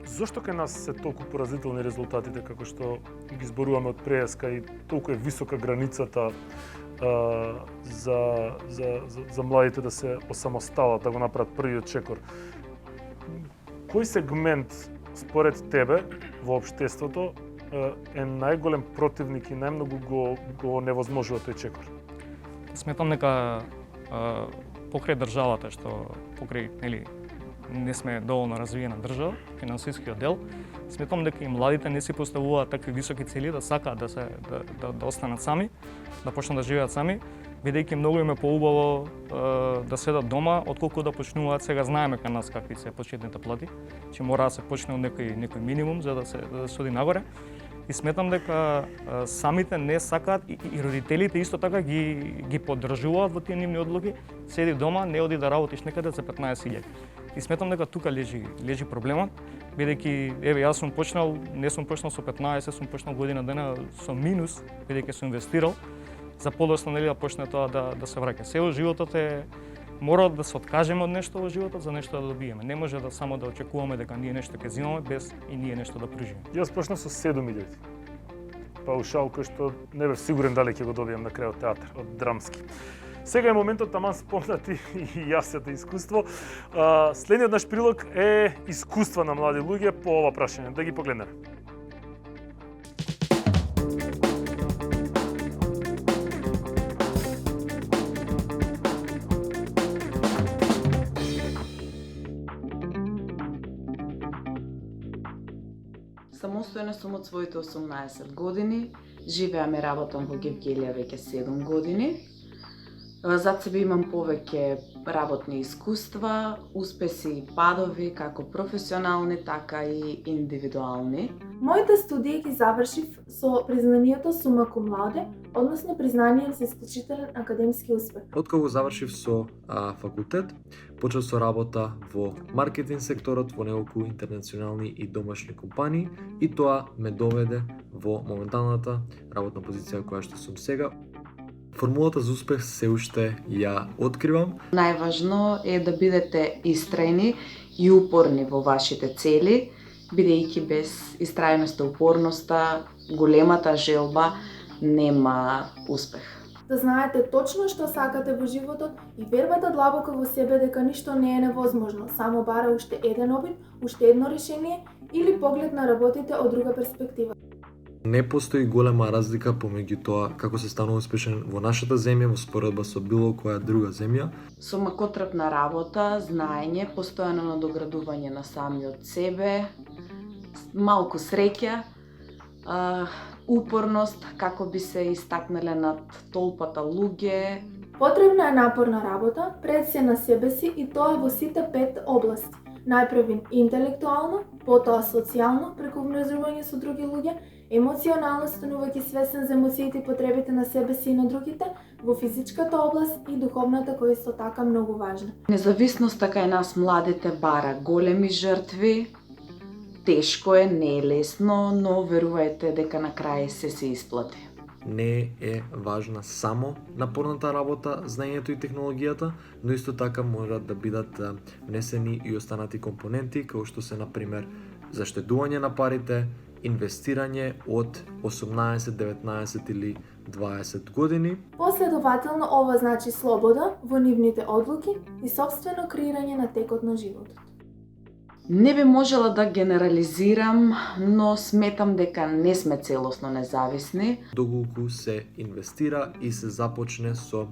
зошто кај нас се толку поразителни резултатите како што ги зборуваме од преска и толку е висока границата за младите да се осамосталат, да го направат првиот чекор? Кој сегмент според тебе во општеството е најголем противник и најмногу го невозможува тој чекор?
Сметам дека покрај државата, што покрај не сме доволно развиена држава, финансискиот дел. Сметам дека и младите не си поставуваат такви високи цели да сакаат да останат сами, да почнат да живеат сами, бидејќи многу им е поубаво да седат дома, отколку да почнуваат. Сега знаеме кај нас какви се почетните плати, че мора да се почне од некој минимум за да се оди нагоре. И сметам дека самите не сакаат и родителите исто така ги поддржуваат во тие нивни одлуки. Седи дома, не оди да работиш некаде за 15.000. И сметам дека тука лежи проблемот, бидејќи еве јас не сум почнал со 15, сум почнал година дена со минус, бидејќи сум инвестирал за подоцна да почне тоа да се враќа. Сео животот мора да се откажеме од нешто во животот за нешто да добиеме. Не може да само да очекуваме дека ние нешто ќе зимаме без и ние нешто да пружиме.
Јас почнав со 7.000. Паушал кој што не бев сигурен дали ќе го добијам на крај од театар, од драмски. Сега е моментот таман спомнати и јасното искуство. Следниот наш прилог е искуства на млади луѓе по ова прашање. Да ги погледнеме.
Самостојно сум од своите 18 години, живеам и работам во Гевгелија веќе 7 години. Зад себе имам повеќе работни искуства, успеси и падови, како професионални, така и индивидуални.
Моите студии ги завршив со признанието сума cum laude, односно признание за исклучителен академски успех.
Откако завршив со факултет, почнав со работа во маркетинг секторот во неколку интернационални и домашни компании и тоа ме доведе во моменталната работна позиција која што сум сега. Формулата за успех се уште ја откривам.
Најважно е да бидете истрајни и упорни во вашите цели, бидејќи без истрајноста, упорноста, големата желба нема успех.
Да знаете точно што сакате во животот и вербате длабоко во себе дека ништо не е невозможно, само бара уште еден обид, уште едно решение или поглед на работите од друга перспектива.
Не постои голема разлика помеѓу тоа како се станува успешен во нашата земја во споредба со било која друга земја.
Со макотрапна работа, знаење, постојано надоградување на самиот себе, малку среќа, упорност како би се истакнале над толпата луѓе.
Потребна е напорна работа пред се на себе си и тоа во сите 5 области. Најпрв интелектуално, потоа социјално, преку вмрежување со други луѓе, емоционално станувајќи свесен за емоциите и потребите на себе си и на другите, во физичката област и духовната која исто така многу важна.
Независноста кај нас младите бара големи жртви. Тешко е, не е лесно, но верувајте дека на крај се исплати.
Не е важна само напорната работа, знаењето и технологијата, но исто така можат да бидат внесени и останати компоненти, како што се, например, заштедување на парите, инвестирање од 18, 19 или 20 години.
Последователно ова значи слобода во нивните одлуки и сопствено креирање на текот на животот.
Не би можела да генерализирам, но сметам дека не сме целосно независни.
Доколку се инвестира и се започне со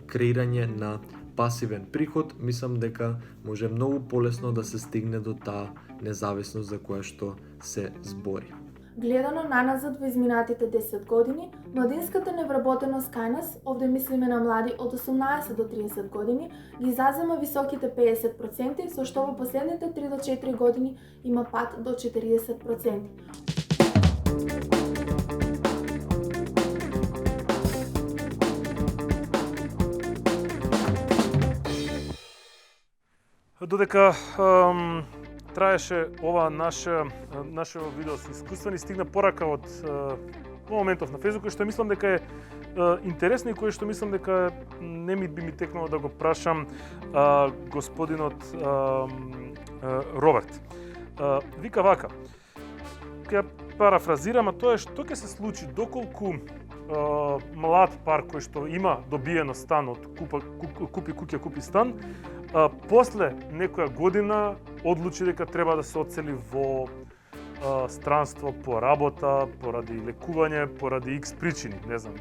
креирање на пасивен приход, мислам дека може многу полесно да се стигне до таа независност за која што се збори.
Гледано наназад во изминатите 10 години, младинската невработеност кај нас, овде мислиме на млади од 18 до 30 години, ги зазема високите 50%, со што во последните 3 до 4 години има пад до 40%.
Додека траеше ова наше видео со искуства, ни стигна порака од моментов на Facebook, што мислам дека е интересно и кој што мислам дека не би ми текнало да го прашам господинот Роберт. Вика вака, ќе парафразирам, а тоа е што ќе се случи доколку млад пар кој што има добиено стан од купи куќа, купи стан, после некоја година одлучи дека треба да се одсели во странство по работа, поради лекување, поради X причини, не знам,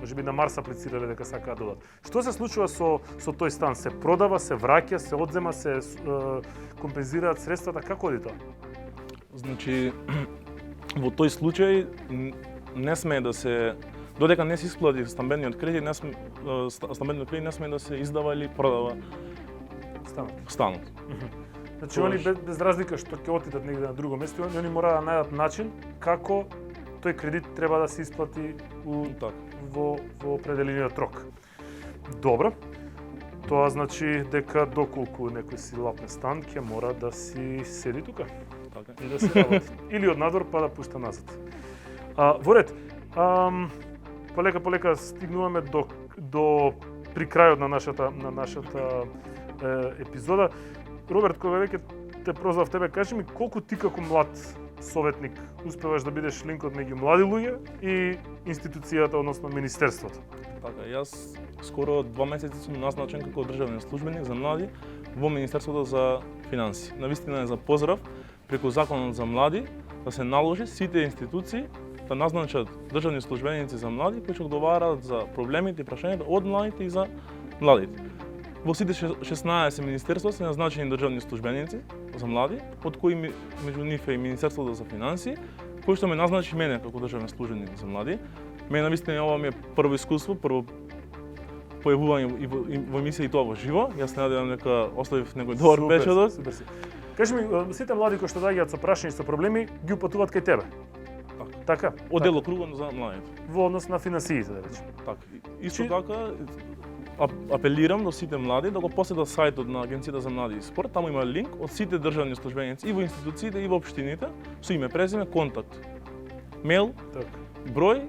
Можеби на Марс аплицирале дека сакаат да одат. Што се случува со тој стан? Се продава, се враќа, се одзема, се компензираат средствата, како оди тоа?
Значи, во тој случај не сме да се додека не се исплати стамбениот кредит, стамбениот кредит не сме да се издава или продава станот.
Значи, они без разлика што ќе отидат негде на друго место, они мора да најдат начин како тој кредит треба да се исплати во определениот рок. Добро. Тоа значи дека доколку некој си лапне стан, ќе мора да си седи тука. И да се работи. Или од надвор па да пушта назад. Во ред, полека стигнуваме до при крајот на нашата епизода. Роберт, кога веќе те прозвав тебе, кажи ми колку ти како млад советник успеваш да бидеш линкот меѓу млади луѓе и институцијата, односно министерството?
Така, јас скоро 2 месеци сум назначен како државен службеник за млади во Министерството за финансии. Навистина е за поздрав преку Законот за млади да се наложи сите институции да назначат државни службеници за млади кои ќе одговараат за проблемите и прашањата од младите и за младите. Во сите 16 министерства се назначени државни службеници за млади, од кои меѓу нив е и Министерството за финансии, кој што ме назначи мене како државен службеник за млади. Мене навистина ова ми е прво искуство, прво појавување и во емисија и тоа во живо. Јас се надевам дека оставив некој добар печаток.
Супер. Кажи ми, сите млади кои што доаѓаат со прашања и со проблеми, ги упатуваат кај тебе? Така?
Од делокругот за младите.
Во однос на финансиите, да речем.
Така. Исто така, апелирам до сите млади да го посетат сајтот на Агенцијата за млади и спорт. Таму има линк од сите државни службеници и во институциите и во општините со име, презиме, контакт, мејл, број,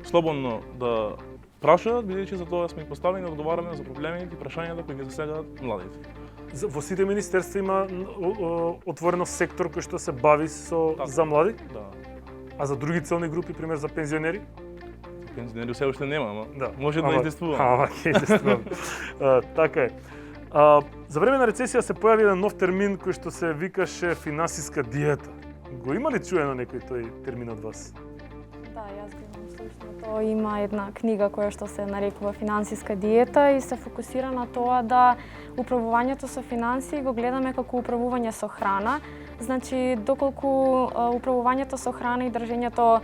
слободно да прашаат, бидејќи за тоа сме поставени да одговараме за проблемите и прашањата кои ги засегаат младите.
Во сите министерства има отворено сектор кој што се бави за млади?
Да.
А за други целни групи, пример за пензионери?
Пензионери се уште нема, ама
да.
Може да издействуваме.
Ќе издействуваме. Така е. За време на рецесија се појави еден нов термин кој што се викаше финансиска диета. Го има ли чуено некој тој термин од вас?
Да, јас го имам слушно. Тоа има една книга која што се нарекува Финансиска диета и се фокусира на тоа да управувањето со финансии го гледаме како управување со храна. Значи, доколку управувањето со храна и држењето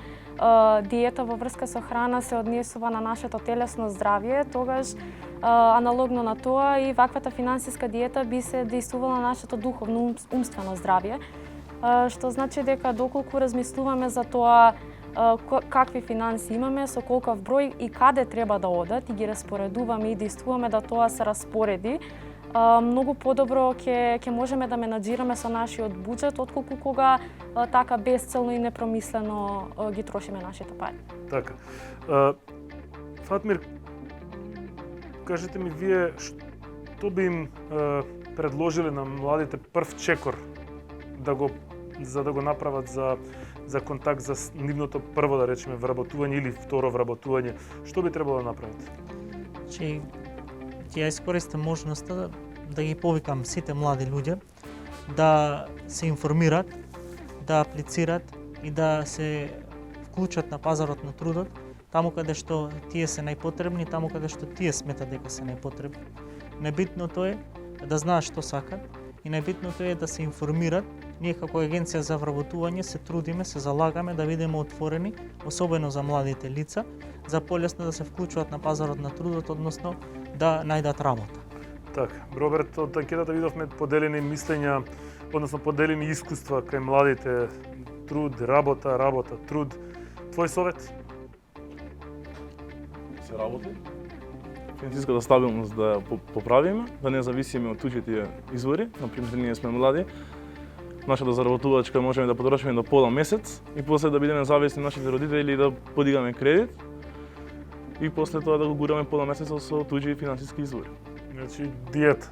диета во врска со храна се однесува на нашето телесно здравје, тогаш аналогно на тоа и ваквата финансиска диета би се дејствувала на нашето духовно умствено здравје, што значи дека доколку размислуваме за тоа какви финанси имаме, со колков број и каде треба да одат и ги распоредуваме и дејствуваме да тоа се распореди, многу подобро ќе можеме да менаџираме со нашиот буџет, отколку кога така безцелно и непромислено ги трошиме нашите пари.
Така. Фатмир, кажете ми вие што би им предложиле на младите прв чекор за да го направат за контакт за нивното прво, да речеме, вработување или второ вработување, што би требало да направат?
Че ќе искористам можноста да ги повикам сите млади луѓе да се информираат, да аплицираат и да се вклучат на пазарот на трудот, таму каде што тие се најпотребни, таму каде што тие сметат дека се најпотребни. Најбитното е да знаат што сакат и најбитното е да се информираат. Ние како агенција за вработување се трудиме, се залагаме да бидеме отворени, особено за младите лица, за полесно да се вклучуваат на пазарот на трудот, односно да најдат работа.
Така, Роберт, од анкетата видовме поделени мислења, односно поделени искуства кај младите, труд, работа, труд. Твој совет?
Се работи. Финансиската стабилност да ја поправиме, да не зависиме од туѓите извори. Например, ние сме млади, нашата заработувачка можеме да потрошиме до пола месец и после да бидеме зависни нашите родители или да подигаме кредит и после тоа да го гураме пола месец со туѓи финансиски извори.
Значи диета.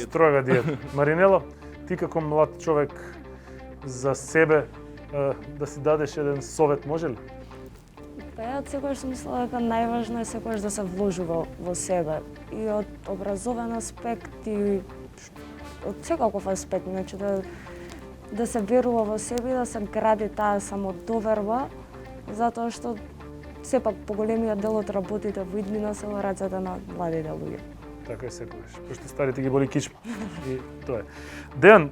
Строга диета. Маринела, ти како млад човек за себе да си дадеш еден совет, може ли?
Па ја секогаш сум мислела дека најважно е секогаш да се вложува во себе и од образовен аспект и од секаков аспект, значи да се верува во себе и да се гради таа самодоверба, затоа што сепак поголемиот дел од работите во иднина се во рацете на младите луѓе.
Така е секогаш, пошто старите ги боли кичма. И тоа е. Дејан,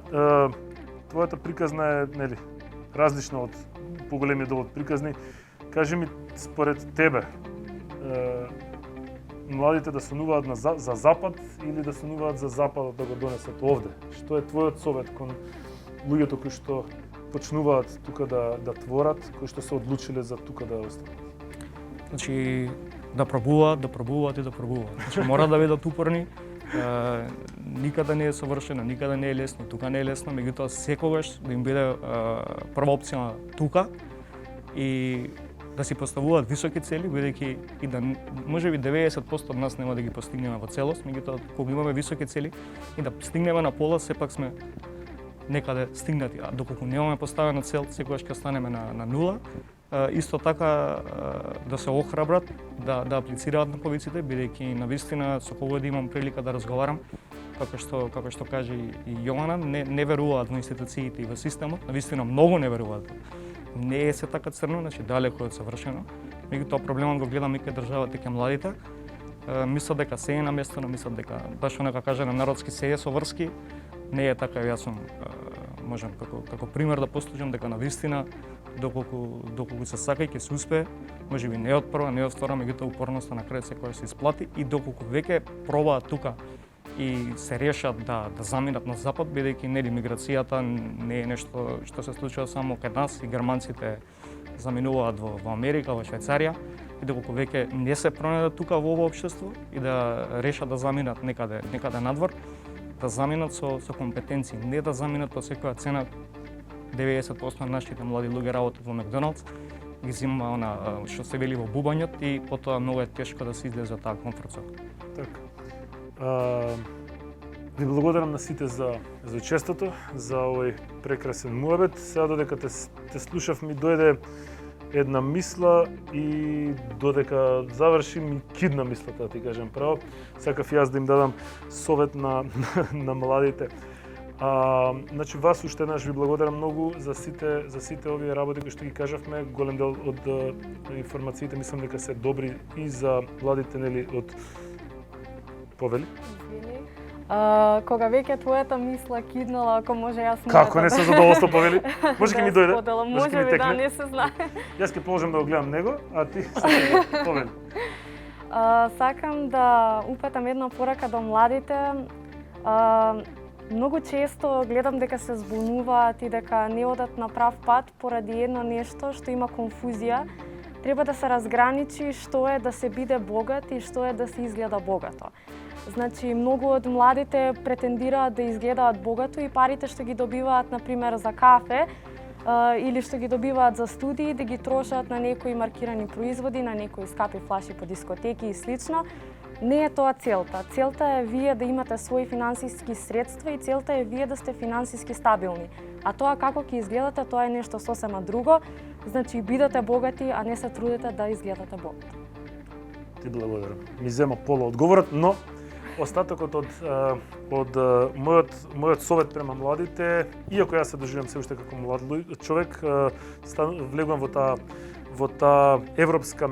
твојата приказна е, нели, различна од поголемиот дел од приказни. Кажи ми, според тебе, младите да сонуваат за запад или да сонуваат за западот да го донесат овде? Што е твојот совет кон луѓето кои што почнуваат тука да творат, кои што се одлучиле за тука да останат?
Значи, да пробуваат и да пробуваат. Значи, мора да бидат упорни. Никаде не е совршено, никаде не е лесно, тука не е лесно, меѓутоа секогаш да им биде прва опција тука и да си поставуваат високи цели, бидејќи и да можеби 90% од нас нема да ги постигнеме во целост, меѓутоа кога имаме високи цели и да стигнеме на пола, сепак сме некаде стигнати. А доколку немаме поставена цел, секогаш ќе станеме на нула. Исто така да се охрабрат, да аплицираат на повиците, бидејќи навистина со кого да имам прилика да разговарам, како што каже и Јована, не веруваат во институциите и во системот, навистина многу не веруваат. Не е се така црно, значи далеко од совршено. Меѓутоа проблемот го гледам и кај државата и кај младите. Мислат дека се е наместено, мислат дека баш онака каже на народски се е со врски. Не е така, јас сум можам како пример да послужам дека навистина доколку се сака и ќе се успее, можеби не од прва, не од втора, меѓутоа упорноста на крај секогаш се исплати и доколку веќе пробаат тука и се решат да заминат на запад, бидејќи нели миграцијата не е нешто што се случува само кај нас, и германците заминуваат во Америка, во Швајцарија, и доколку веќе не се пронајдат тука во ова општество и да решат да заминат некаде надвор, да заминат со компетенции, не да заминат по секоја цена. 90% на нашите млади луѓе работат во Макдоналдс, ги зима што се вели во бубањот и потоа многу е тешко да се излезе од таа комфорт зона.
Така. Ви благодарам на сите за учеството, за овој прекрасен муабет. Сега додека те слушав ми дојде една мисла и додека завршим ми кидна мислата, да ти кажем право. Сакав јас да им дадам совет на младите. Значи вас уште еднаш ви благодарам многу за сите овие работи кои што ги кажавме. Голем дел од информациите мислам дека се добри и за младите, нели, од повели.
Кога веќе твојата мисла киднала, ако може јас
Како не се задоволство повели? Може ќе ми дојде?
Може ќе ми текне? Не се знае.
Јас ќе положам да го гледам него, а ти повели.
Сакам да упатам една порака до младите. Многу често гледам дека се збунуваат и дека не одат на прав пат поради едно нешто што има конфузија. Треба да се разграничи што е да се биде богат и што е да се изгледа богато. Значи, многу од младите претендираат да изгледаат богато и парите што ги добиваат, например, за кафе или што ги добиваат за студии, да ги трошат на некои маркирани производи, на некои скапи флаши по дискотеки и слично. Не е тоа целта. Целта е вие да имате своји финансиски средства и целта е вие да сте финансиски стабилни. А тоа како ќе изгледате, тоа е нешто сосема друго. Значи, бидете богати, а не се трудете да изгледате богати.
Ти благодарам. Ми зема пола одговорот, но остатокот од мојот совет према младите, иако јас се доживам се уште како млад човек, влегувам во таа европска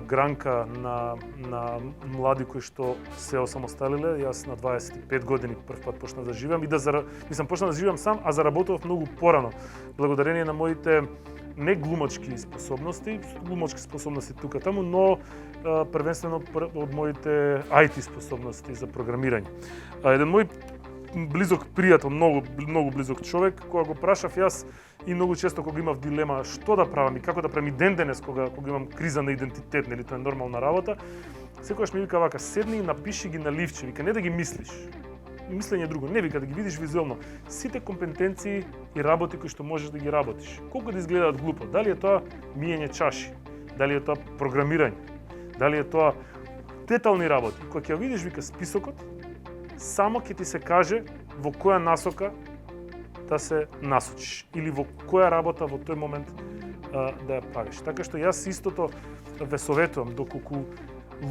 гранка на млади кои што се осамосталиле. Јас на 25 години прв пат почнав да живеам и почнав да живеам сам, а заработував многу порано. Благодарение на моите не глумачки способности тука таму, но првенствено од моите IT способности за програмирање. Еден мој близок пријател, многу близок човек, кога го прашав јас и многу често кога имав дилема што да правам и како да правам и ден денес кога имам криза на идентитет, нели тоа е нормална работа, секогаш ми вика вака: седни и напиши ги на ливче, вика, не да ги мислиш. Мислење друго, не, вика, да ги видиш визуелно сите компетенции и работи кои што можеш да ги работиш. Колку да изгледаат глупо, дали е тоа миење чаши, дали е тоа програмирање, дали е тоа детални работи. Кога ќе видиш, вика, списокот, само ќе ти се каже во која насока да се насочиш или во која работа во тој момент да ја правиш. Така што јас истото ве советувам, доколку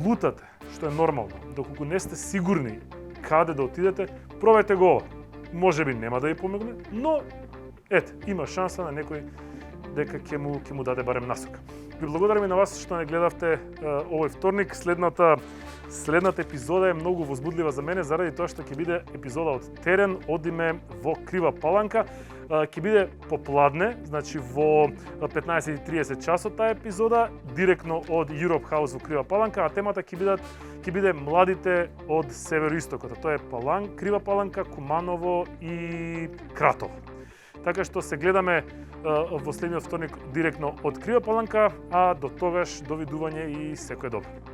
лутате, што е нормално, доколку не сте сигурни каде да отидете, пробајте го ова. Можеби нема да ја помогне, но ете, има шанса на некој дека ќе му даде барем насока. Ви благодарам и на вас што не гледавте овој вторник. Следната епизода е многу возбудлива за мене заради тоа што ќе биде епизода од терен, одиме во Крива Паланка. Ќе биде попладне, значи во 15:30 часот таа епизода, директно од Europe House во Крива Паланка, а темата ќе биде младите од североистокот. Тоа е Крива Паланка, Куманово и Кратово. Така што се гледаме во следниот вторник директно од Крива Паланка, а до тогаш довидување и секој добро.